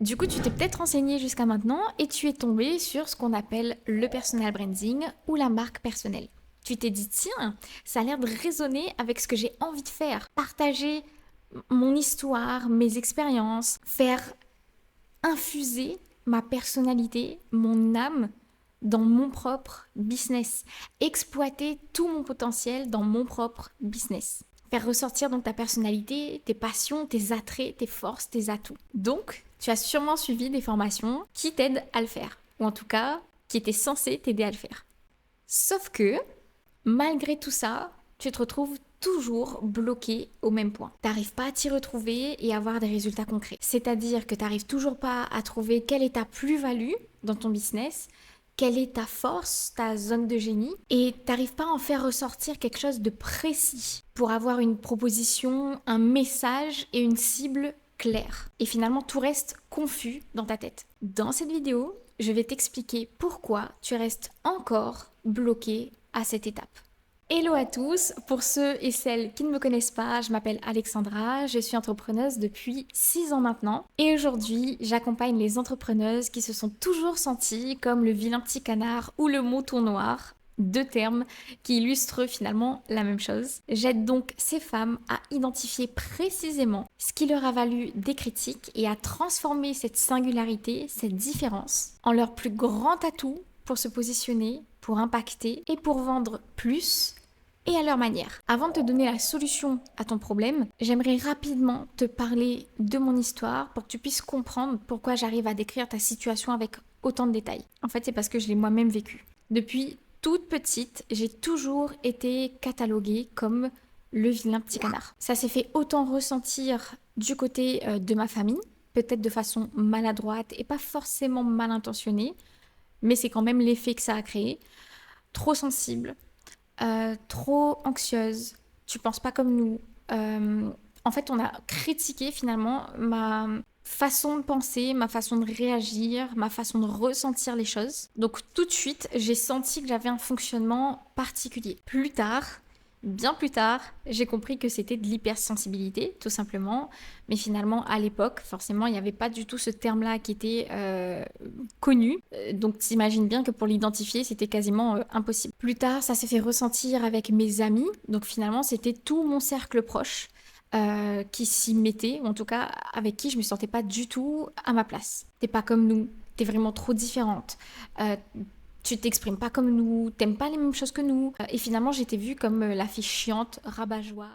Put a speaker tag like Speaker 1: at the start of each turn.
Speaker 1: Du coup, tu t'es peut-être renseigné jusqu'à maintenant et tu es tombé sur ce qu'on appelle le personal branding ou la marque personnelle. Tu t'es dit, tiens, ça a l'air de résonner avec ce que j'ai envie de faire. Partager mon histoire, mes expériences, faire infuser ma personnalité, mon âme dans mon propre business. Exploiter tout mon potentiel dans mon propre business. Faire ressortir donc ta personnalité, tes passions, tes attraits, tes forces, tes atouts. Donc, tu as sûrement suivi des formations qui t'aident à le faire. Ou en tout cas, qui étaient censées t'aider à le faire. Sauf que, malgré tout ça, tu te retrouves toujours bloqué au même point. T'arrives pas à t'y retrouver et avoir des résultats concrets. C'est-à-dire que t'arrives toujours pas à trouver quelle est ta plus-value dans ton business, quelle est ta force, ta zone de génie, et t'arrives pas à en faire ressortir quelque chose de précis pour avoir une proposition, un message et une cible claire. Et finalement, tout reste confus dans ta tête. Dans cette vidéo, je vais t'expliquer pourquoi tu restes encore bloqué à cette étape. Hello à tous, pour ceux et celles qui ne me connaissent pas, je m'appelle Alexandra, je suis entrepreneuse depuis 6 ans maintenant et aujourd'hui j'accompagne les entrepreneuses qui se sont toujours senties comme le vilain petit canard ou le mouton noir, deux termes qui illustrent finalement la même chose. J'aide donc ces femmes à identifier précisément ce qui leur a valu des critiques et à transformer cette singularité, cette différence en leur plus grand atout pour se positionner, pour impacter et pour vendre plus et à leur manière. Avant de te donner la solution à ton problème, j'aimerais rapidement te parler de mon histoire pour que tu puisses comprendre pourquoi j'arrive à décrire ta situation avec autant de détails. En fait, c'est parce que je l'ai moi-même vécu. Depuis toute petite, j'ai toujours été cataloguée comme le vilain petit canard. Ça s'est fait autant ressentir du côté de ma famille, peut-être de façon maladroite et pas forcément mal intentionnée, mais c'est quand même l'effet que ça a créé. Trop sensible, trop anxieuse, tu penses pas comme nous. En fait, on a critiqué finalement ma façon de penser, ma façon de réagir, ma façon de ressentir les choses. Donc tout de suite, j'ai senti que j'avais un fonctionnement particulier. Plus tard, bien plus tard, j'ai compris que c'était de l'hypersensibilité, tout simplement. Mais finalement, à l'époque, forcément, il n'y avait pas du tout ce terme-là qui était connu. Donc, t'imagines bien que pour l'identifier, c'était quasiment impossible. Plus tard, ça s'est fait ressentir avec mes amis. Donc, finalement, c'était tout mon cercle proche qui s'y mettait, ou en tout cas avec qui je me sentais pas du tout à ma place. T'es pas comme nous, t'es vraiment trop différente. Tu t'exprimes pas comme nous, t'aimes pas les mêmes choses que nous. Et finalement, j'étais vue comme la fille chiante, rabat-joie.